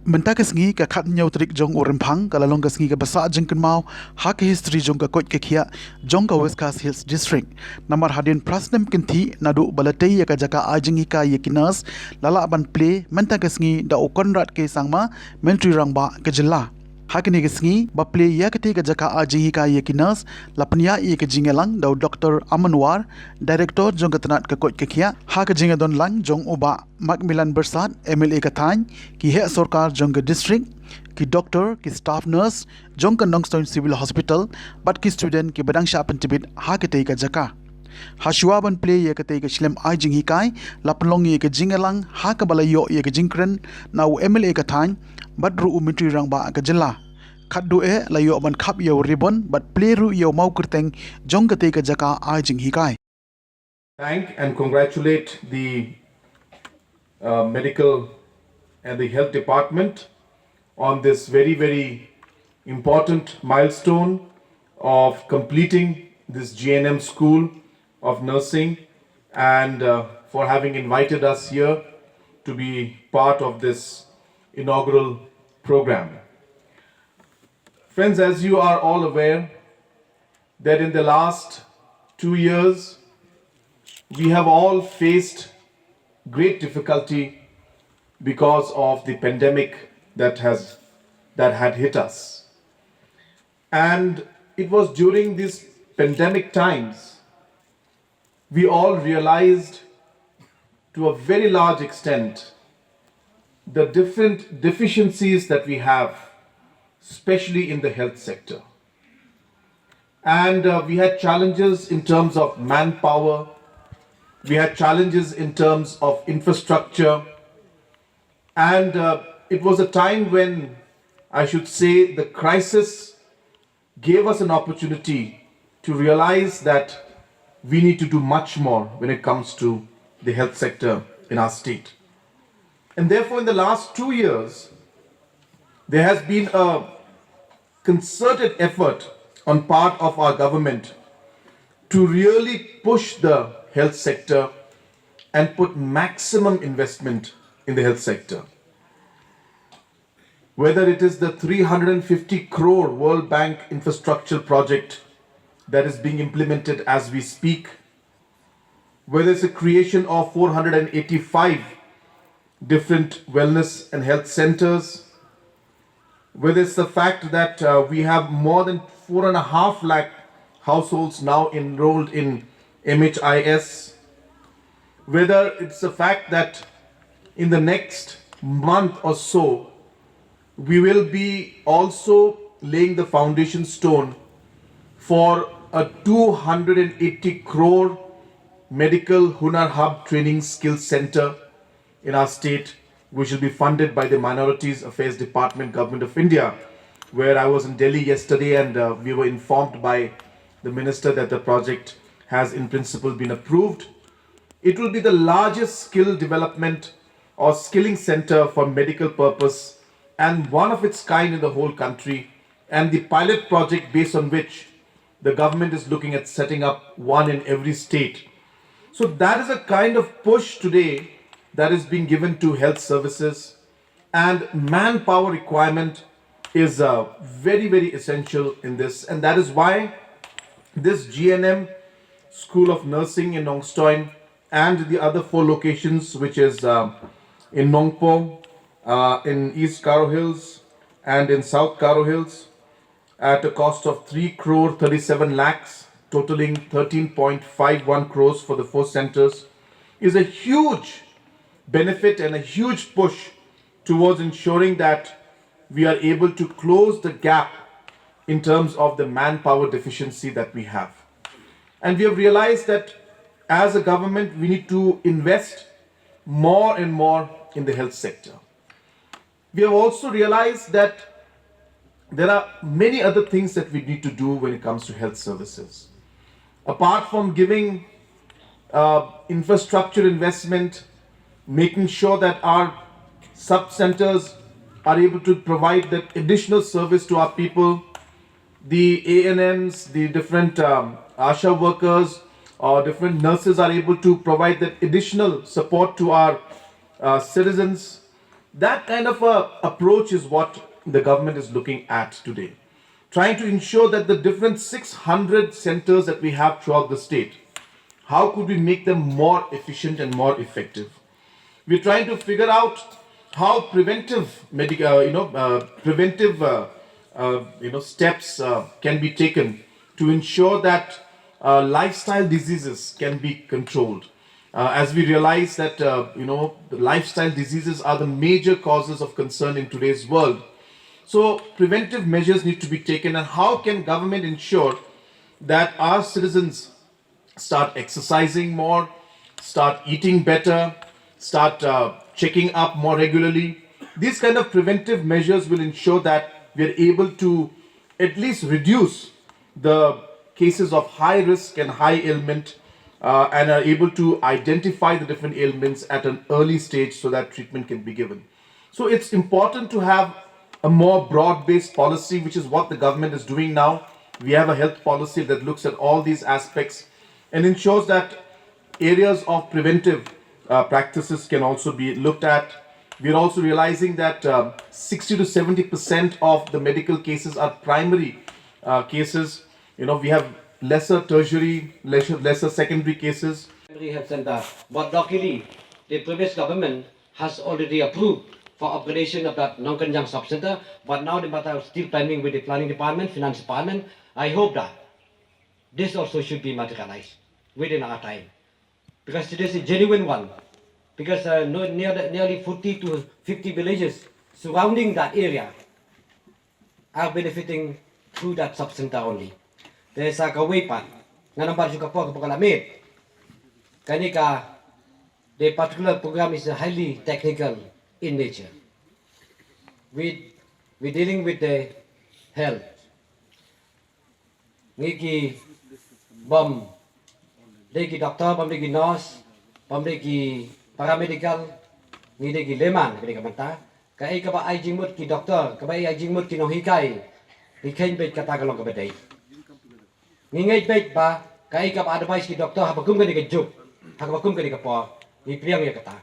Mentak sengi ka khat nyau trik jong urempang kala long ka sengi ka basa jengken mau ha ka history jong ka kot ka khia jong ka West Khasi Hills District namar hadin prasnem kinti nadu balatei ya ka jaka jinghikai yakinas lala ban play mentak sengi da ukonrat ke sangma mentri rangba ka jilla hakini ka sengi ba play ya ka te ka jaka jinghikai yakinas lapnia ye ka jingelang da Dr. Amanwar director jong ka tanat ka kot ka khia ha ka jingadon lang jong uba Macmillan Bersat MLA ka thain ki he sarkar jong ka district ki doctor ki staff nurse jong ka Nongstoin civil hospital but ki student ki badang sha pentibit ha ka te ka jaka Hashwaban play ye ka te ka shlem jinghikai laplong ye ka jingelang ha ka balayo ye ka jingkren na MLA ka thain badru umitri rangba ka jilla khaddu e layo ban khap yo ribbon but play ru yo mau kurteng jong ka te ka jaka jinghikai. Thank and congratulate the medical and the health department on this very important milestone of completing this GNM school of nursing and for having invited us here to be part of this inaugural program. Friends, as you are all aware that in the last 2 years we have all faced great difficulty because of the pandemic that had hit us. And it was during these pandemic times we all realized to a very large extent the different deficiencies that we have, especially in the health sector. And we had challenges in terms of manpower, we had challenges in terms of infrastructure, and it was a time when I should say the crisis gave us an opportunity to realize that we need to do much more when it comes to the health sector in our state. And therefore, in the last 2 years, there has been a concerted effort on part of our government to really push the health sector and put maximum investment in the health sector. Whether it is the 350 crore World Bank infrastructure project that is being implemented as we speak, whether it's the creation of 485 different wellness and health centers, whether it's the fact that we have more than 4.5 lakh households now enrolled in MHIS, whether it's the fact that in the next month or so we will be also laying the foundation stone for a 280 crore medical Hunar Hub training skills center in our state, which will be funded by the Minorities Affairs Department, Government of India, where I was in Delhi yesterday and we were informed by the minister that the project has in principle been approved. It will be the largest skill development or skilling center for medical purpose and one of its kind in the whole country, and the pilot project based on which the government is looking at setting up one in every state. So that is a kind of push today that is being given to health services, and manpower requirement is very essential in this, and that is why this GNM School of Nursing in Nongstoin and the other 4 locations, which is in Mawphor, in East Khasi Hills and in South Khasi Hills, at a cost of 3 crore 37 lakhs, totaling 13.51 crores for the 4 centers, is a huge benefit and a huge push towards ensuring that we are able to close the gap in terms of the manpower deficiency that we have. And we have realized that as a government, we need to invest more and more in the health sector. We have also realized that there are many other things that we need to do when it comes to health services. Apart from giving infrastructure investment, making sure that our sub-centers are able to provide that additional service to our people, the ANMs, the different ASHA workers or different nurses are able to provide that additional support to our citizens. That kind of a approach is what the government is looking at today, trying to ensure that the different 600 centers that we have throughout the state, how could we make them more efficient and more effective? We're trying to figure out how preventive steps can be taken to ensure that lifestyle diseases can be controlled. As we realize that the lifestyle diseases are the major causes of concern in today's world, so preventive measures need to be taken. And how can government ensure that our citizens start exercising more, start eating better, start checking up more regularly? These kind of preventive measures will ensure that we are able to at least reduce the cases of high risk and high ailment, and are able to identify the different ailments at an early stage so that treatment can be given. So it's important to have a more broad-based policy, which is what the government is doing now. We have a health policy that looks at all these aspects and ensures that areas of preventive practices can also be looked at. We're also realizing that 60 to 70% of the medical cases are primary cases. We have lesser tertiary, lesser secondary cases. Primary health center, but luckily the previous government has already approved for operation of that non-conjunct sub-center, but now the matter is still pending with the planning department, finance department. I hope that this also should be materialized within our time, because it is a genuine one, because nearly 40 to 50 villages surrounding that area are benefiting through that sub-center only. There's a kawipan, nga naman yung kapwa kapakalamit. Kanika, the particular program is highly technical in nature. We're dealing with the health. Ngiki bom, deki doctor, bom deki nurse, bom deki paramedical, ni deki leman, kaya kamanta. Kaya ka ba ay jingmut ki doctor, ka ba ay jingmut ki jinghikai, ni kain bet kata kalong ka betay. Ngingay bet ba, kaya ka ba advice ki doctor, hapakum ka ni ka jup, hapakum ka ni ka po, ni priyang ya kata.